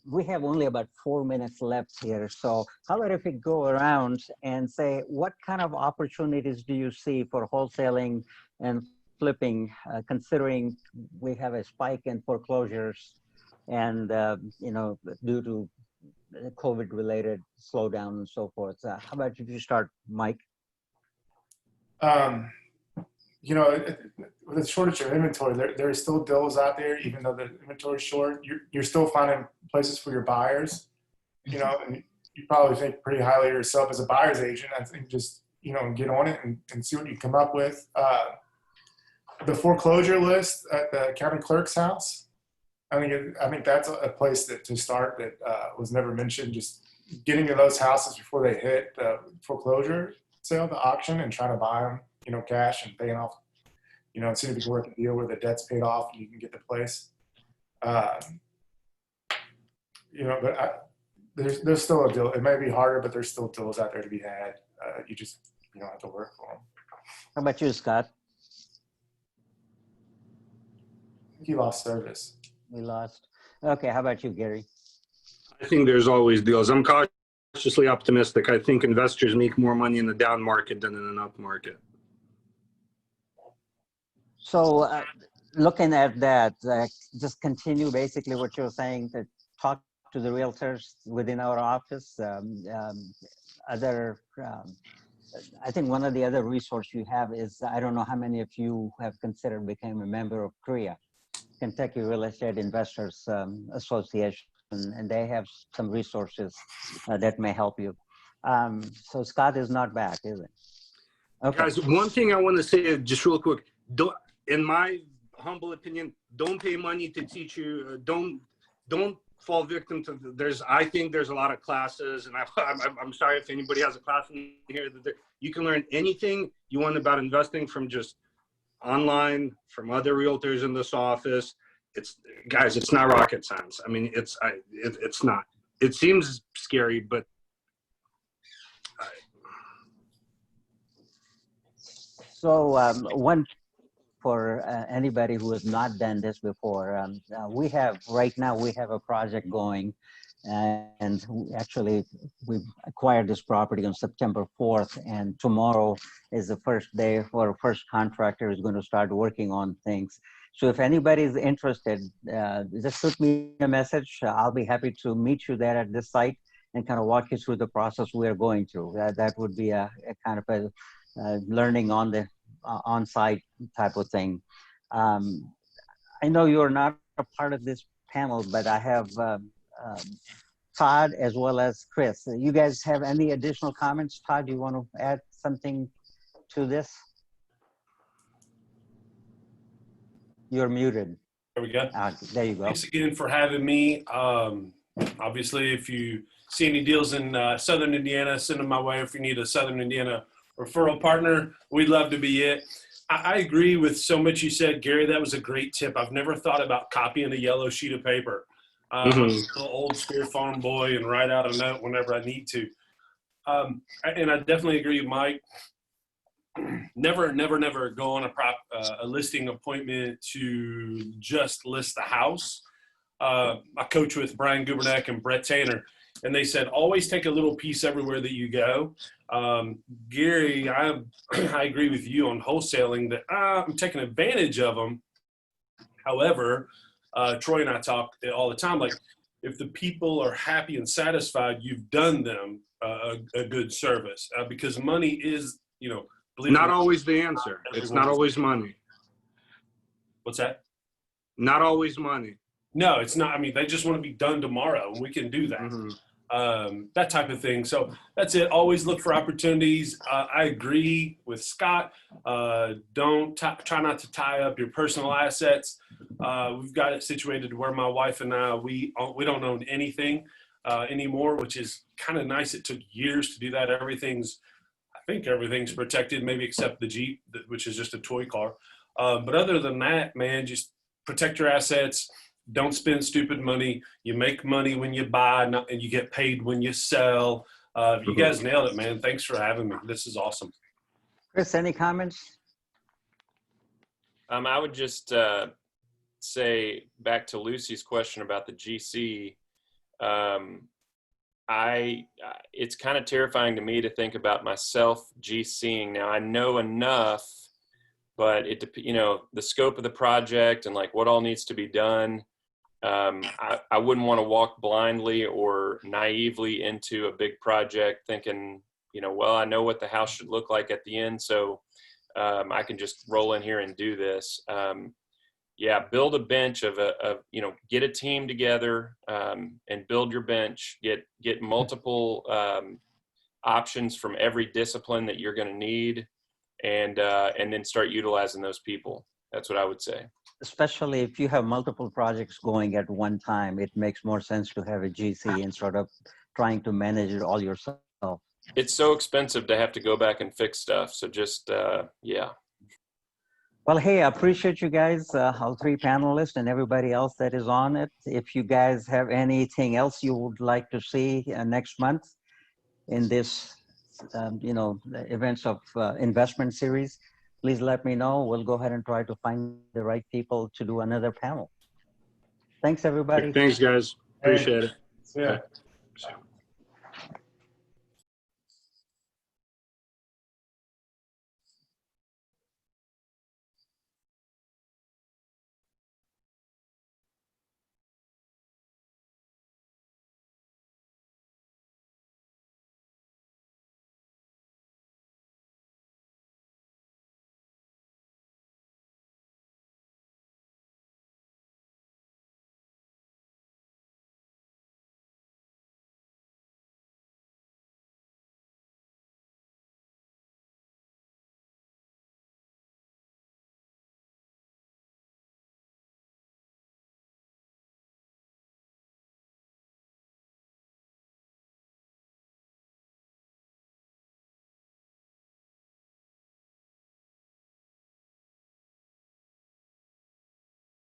A: we have only about 4 minutes left here. So how about if we go around and say, what kind of opportunities do you see for wholesaling and flipping, considering we have a spike in foreclosures and, due to COVID-related slowdown and so forth? How about if you start, Mike?
D: With the shortage of inventory, there are still deals out there, even though the inventory is short. You're still finding places for your buyers, and you probably think pretty highly of yourself as a buyer's agent. I think just, get on it and see what you come up with. The foreclosure list at the county clerk's house, I think that's a place to start that was never mentioned. Just getting to those houses before they hit foreclosure sale, the auction, and trying to buy them, cash and paying off, and seeing if you can work a deal where the debt's paid off and you can get the place. But there's still a deal. It may be harder, but there's still deals out there to be had. You just, have to work for them.
A: How about you, Scott?
D: I think he lost service.
A: We lost. Okay, how about you, Gary?
C: I think there's always deals. I'm cautiously optimistic. I think investors make more money in the down market than in an up market.
A: So looking at that, just continue basically what you're saying, to talk to the realtors within our office. I think one of the other resources you have is, I don't know how many of you have considered becoming a member of CREA, Kentucky Real Estate Investors Association, and they have some resources that may help you. So Scott is not back, is it? Okay.
C: Guys, one thing I want to say just real quick, in my humble opinion, don't pay money to teach you. Don't fall victim to. I think there's a lot of classes, and I'm sorry if anybody has a class in here. You can learn anything you want about investing from just online from other realtors in this office. Guys, it's not rocket science. I mean, it's not. It seems scary, but
A: So one for anybody who has not done this before, right now we have a project going, and we acquired this property on September 4th, and tomorrow is the first day for our first contractor is going to start working on things. So if anybody is interested, just shoot me a message. I'll be happy to meet you there at this site and kind of walk you through the process we are going through. That would be a kind of a learning on the on-site type of thing. I know you're not a part of this panel, but I have Todd as well as Chris. You guys have any additional comments? Todd, do you want to add something to this? You're muted.
G: There we go.
A: There you go.
G: Thanks again for having me. Obviously, if you see any deals in Southern Indiana, send them my way. If you need a Southern Indiana referral partner, we'd love to be it. I agree with so much you said, Gary. That was a great tip. I've never thought about copying a yellow sheet of paper. I'm a little old school farm boy and write out a note whenever I need to. And I definitely agree with Mike. Never go on a listing appointment to just list the house. I coach with Brian Gubernack and Brett Tanner, and they said always take a little piece everywhere that you go. Gary, I agree with you on wholesaling that I'm taking advantage of them. However, Troy and I talk all the time, like if the people are happy and satisfied, you've done them a good service, because money is,
C: not always the answer. It's not always money.
G: What's that?
C: Not always money.
G: No, it's not. I mean, they just want to be done tomorrow, and we can do that. That type of thing. So that's it. Always look for opportunities. I agree with Scott. Don't try not to tie up your personal assets. We've got it situated where my wife and I, we don't own anything anymore, which is kind of nice. It took years to do that. I think everything's protected, maybe except the Jeep, which is just a toy car. But other than that, man, just protect your assets. Don't spend stupid money. You make money when you buy, and you get paid when you sell. You guys nailed it, man. Thanks for having me. This is awesome.
A: Chris, any comments?
H: I would just say back to Lucy's question about the GC. It's kind of terrifying to me to think about myself GCing. Now I know enough, but the scope of the project and like what all needs to be done. I wouldn't want to walk blindly or naively into a big project thinking, well, I know what the house should look like at the end, so I can just roll in here and do this. Build a bench get a team together and build your bench. Get multiple options from every discipline that you're going to need, and then start utilizing those people. That's what I would say.
A: Especially if you have multiple projects going at one time, it makes more sense to have a GC instead of trying to manage it all yourself.
H: It's so expensive to have to go back and fix stuff. So just,
A: Well, hey, I appreciate you guys, all three panelists and everybody else that is on it. If you guys have anything else you would like to see next month in this, events of investment series, please let me know. We'll go ahead and try to find the right people to do another panel. Thanks, everybody.
C: Thanks, guys. Appreciate it.
D: Yeah.